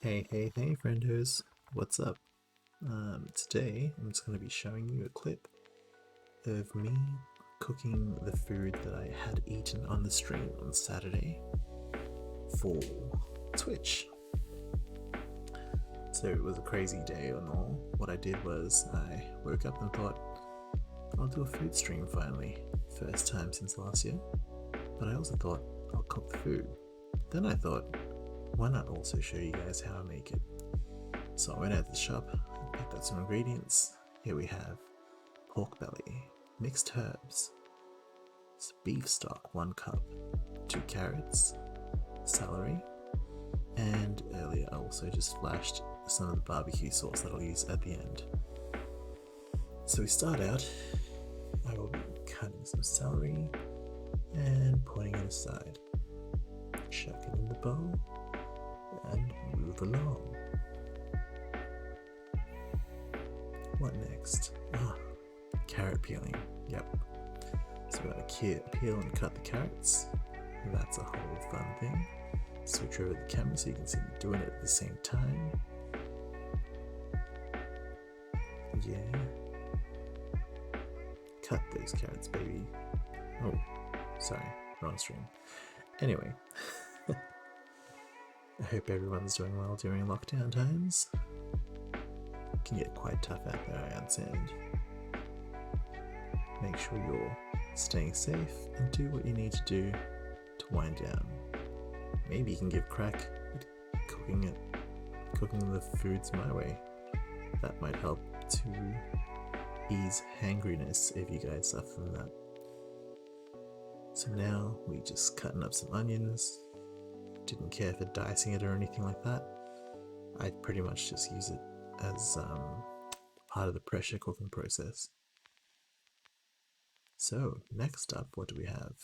Hey, friendos, what's up? Today I'm just going to be showing you a clip of me cooking the food that I had eaten on the stream on Saturday for Twitch. So it was a crazy day and all. What I did was I woke up and thought, I'll do a food stream finally, first time since last year, but I also thought I'll cook the food. Then I thought, why not also show you guys how I make it? So I went out to the shop, picked out some ingredients. Here we have pork belly, mixed herbs, beef stock 1 cup, 2 carrots, celery, and earlier I also just flashed some of the barbecue sauce that I'll use at the end. So we start out, I will be cutting some celery and putting it aside, chuck it in the bowl and move along. What next? Carrot peeling. Yep. So we're going to peel and cut the carrots. That's a whole fun thing. Switch over the camera so you can see me doing it at the same time. Yeah. Cut those carrots, baby. Oh, sorry, wrong stream. Anyway, I hope everyone's doing well during lockdown times. It can get quite tough out there, I understand. Make sure you're staying safe and do what you need to do to wind down. Maybe you can give crack at cooking the foods my way. That might help to ease hangriness if you guys suffer from that. So now we just cutting up some onions. Didn't care for dicing it or anything like that. I pretty much just use it as part of the pressure cooking process. So next up, what do we have?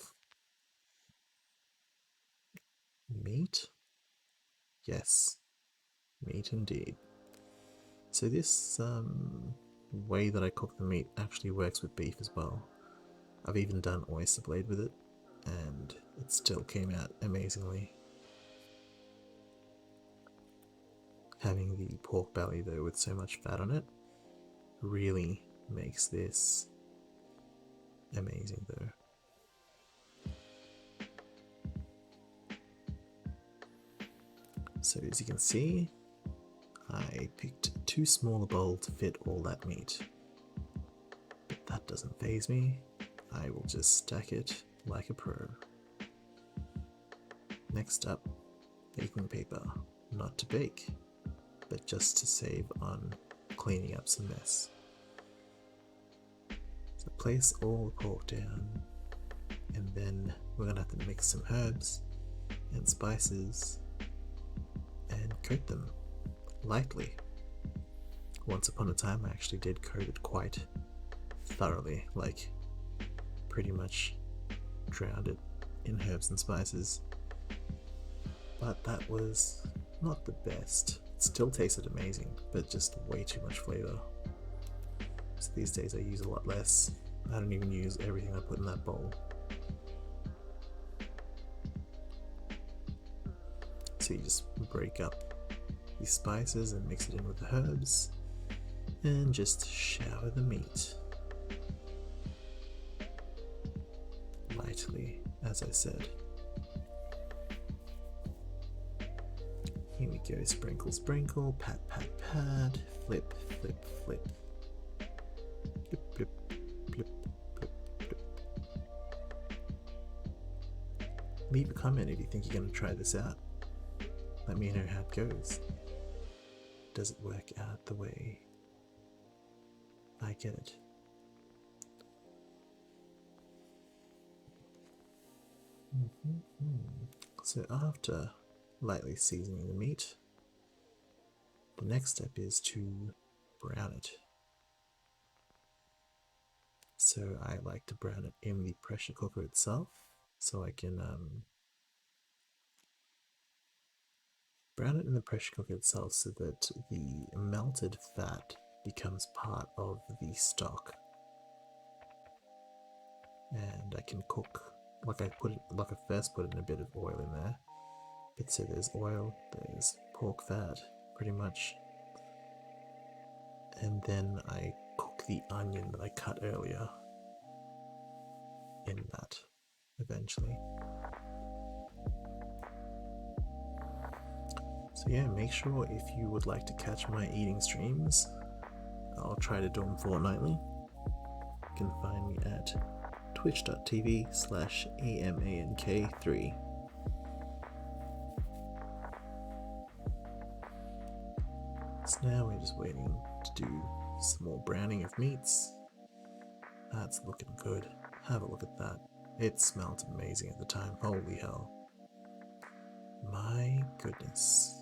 Meat? Yes, meat indeed. So this way that I cook the meat actually works with beef as well. I've even done oyster blade with it, and it still came out amazingly. Having the pork belly though with so much fat on it really makes this amazing though. So as you can see, I picked too small a bowl to fit all that meat, but that doesn't faze me. I will just stack it like a pro. Next up, baking paper, not to bake, but just to save on cleaning up some mess. So place all the pork down, and then we're gonna have to mix some herbs and spices and coat them lightly. Once upon a time I actually did coat it quite thoroughly, like pretty much drowned it in herbs and spices, but that was not the best. It still tasted amazing, but just way too much flavor. So these days I use a lot less. I don't even use everything I put in that bowl. So you just break up the spices and mix it in with the herbs, and just shower the meat lightly, as I said. Here we go, sprinkle, sprinkle, pat, pat, pat, flip, flip, flip. Flip, flip, flip, flip, flip. Leave a comment if you think you're going to try this out. Let me know how it goes. Does it work out the way I get it? So after lightly seasoning the meat, the next step is to brown it. So I like to brown it in the pressure cooker itself, so I can brown it in the pressure cooker itself so that the melted fat becomes part of the stock, and I can cook like I first put in a bit of oil in there. But so there's oil, there's pork fat, pretty much. And then I cook the onion that I cut earlier in that eventually. So yeah, make sure if you would like to catch my eating streams, I'll try to do them fortnightly. You can find me at twitch.tv/amank3. So now we're just waiting to do some more browning of meats. That's looking good. Have a look at that. It smelled amazing at the time. Holy hell. My goodness.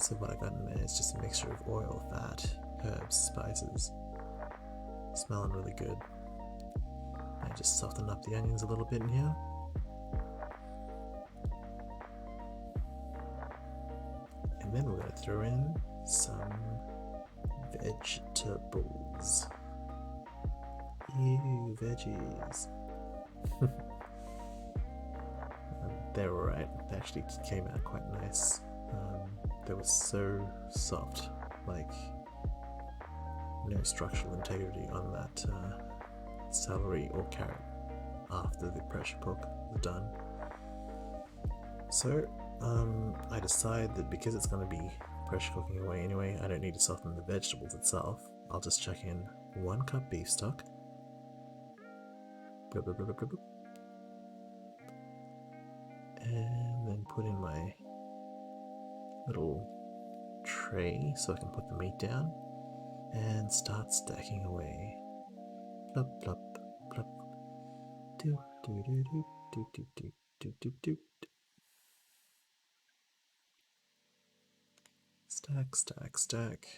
So what I got in there is just a mixture of oil, fat, herbs, spices. Smelling really good. I just soften up the onions a little bit in here. And then we're going to throw in some vegetables. Ew, veggies. They were alright. They actually came out quite nice. They were so soft, like no structural integrity on that celery or carrot after the pressure cook was done. So I decided that because it's going to be pressure cooking away anyway, I don't need to soften the vegetables itself. I'll just chuck in 1 cup beef stock. And then put in my little tray so I can put the meat down and start stacking away. Plop, plop, plop. Do, do, do, do, do, do, do, do, do, do. Stack, stack, stack.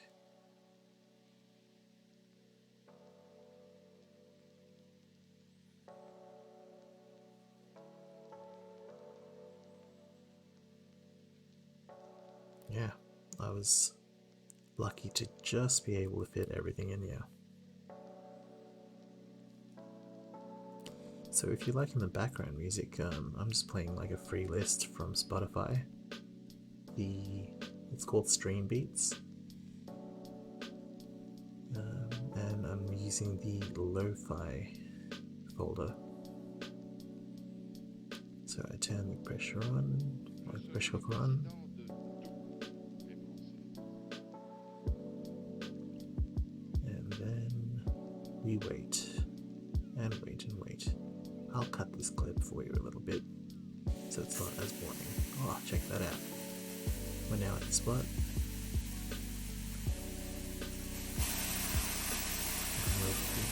Yeah, I was lucky to just be able to fit everything in here. So if you like in the background music, I'm just playing like a free list from Spotify. It's called Stream Beats. And I'm using the lo-fi folder. So I turn the pressure on, or the pressure cooker on. And then we wait, and wait, and wait. I'll cut this clip for you a little bit, so it's not as boring. Oh, check that out. We're now at the spot.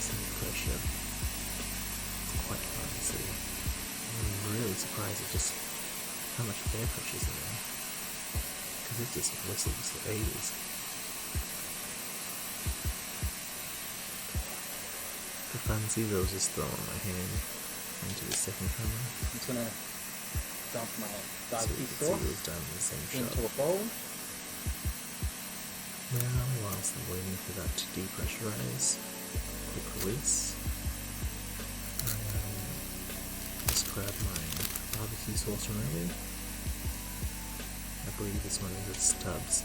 Some pressure. It's quite fun to see. I'm really surprised at just how much air pressure is in there, because it just whistles for ages. For funsies, I was just throwing my hand into the second camera. I'm just gonna dump my barbecue so sauce it was done in the same shot. into a bowl. Now, whilst I'm waiting for that to depressurize, quick release, just grab my barbecue sauce from earlier. I believe this one is at Stubbs.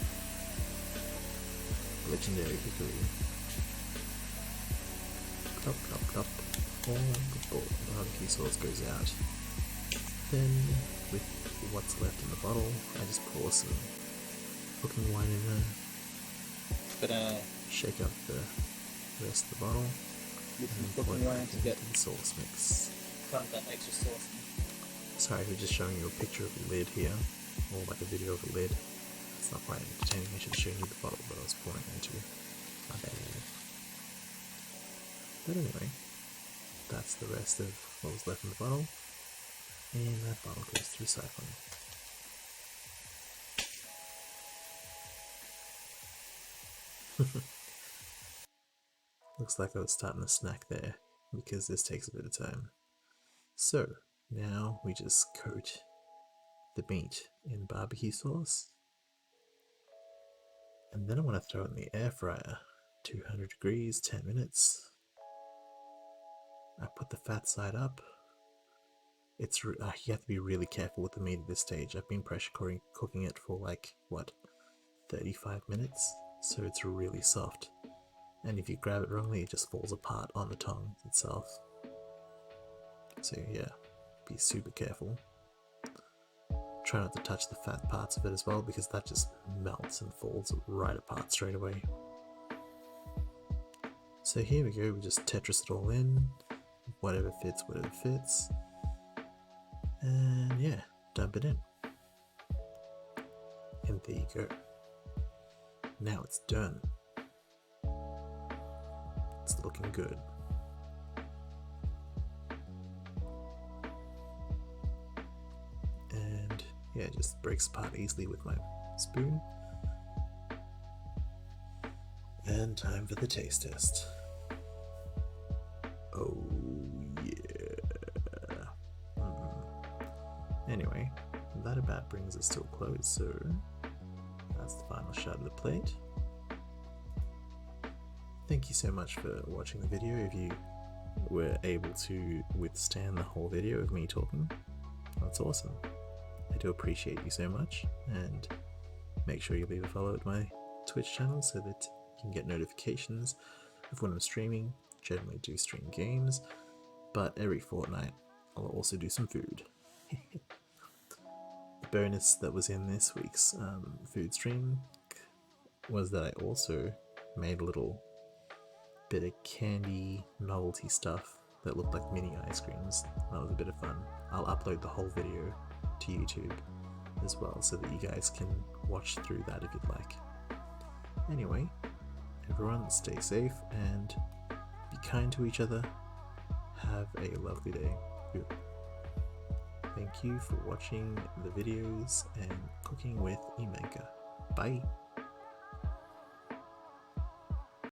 Legendary Hickory. Plop, plop, plop. All the barbecue sauce goes out. Then, with what's left in the bottle, I just pour some cooking wine in there. Shake up the rest of the bottle. With some cooking wine to get the sauce mix. some of that extra sauce. Sorry for just showing you a picture of the lid here, or like a video of the lid. It's not quite entertaining. I should have shown you the bottle that I was pouring into. My bad. But anyway, that's the rest of what was left in the bottle, and that bottle goes through recycling. Looks like I was starting a snack there, because this takes a bit of time. So, now we just coat the meat in barbecue sauce, and then I want to throw it in the air fryer, 200 degrees, 10 minutes. I put the fat side up. you have to be really careful with the meat at this stage. I've been pressure cooking it for like what, 35 minutes, so it's really soft. And if you grab it wrongly, it just falls apart on the tongue itself. So yeah, be super careful. Try not to touch the fat parts of it as well, because that just melts and falls right apart straight away. So here we go, we just Tetris it all in, whatever fits, and yeah, dump it in. And there you go. Now it's done. It's looking good. And yeah, it just breaks apart easily with my spoon. And time for the taste test. Oh yeah. Anyway, that about brings us to a close, so that's the final shot of the plate. Thank you so much for watching the video. If you were able to withstand the whole video of me talking, that's awesome. I do appreciate you so much, and make sure you leave a follow at my Twitch channel so that you can get notifications of when I'm streaming. Generally do stream games, but every fortnight I'll also do some food. The bonus that was in this week's food stream was that I also made a little bit of candy novelty stuff that looked like mini ice creams. That was a bit of fun. I'll upload the whole video to YouTube as well, so that you guys can watch through that if you'd like. Anyway, everyone stay safe and be kind to each other. Have a lovely day. Thank you for watching the videos and cooking with Imenka. Bye.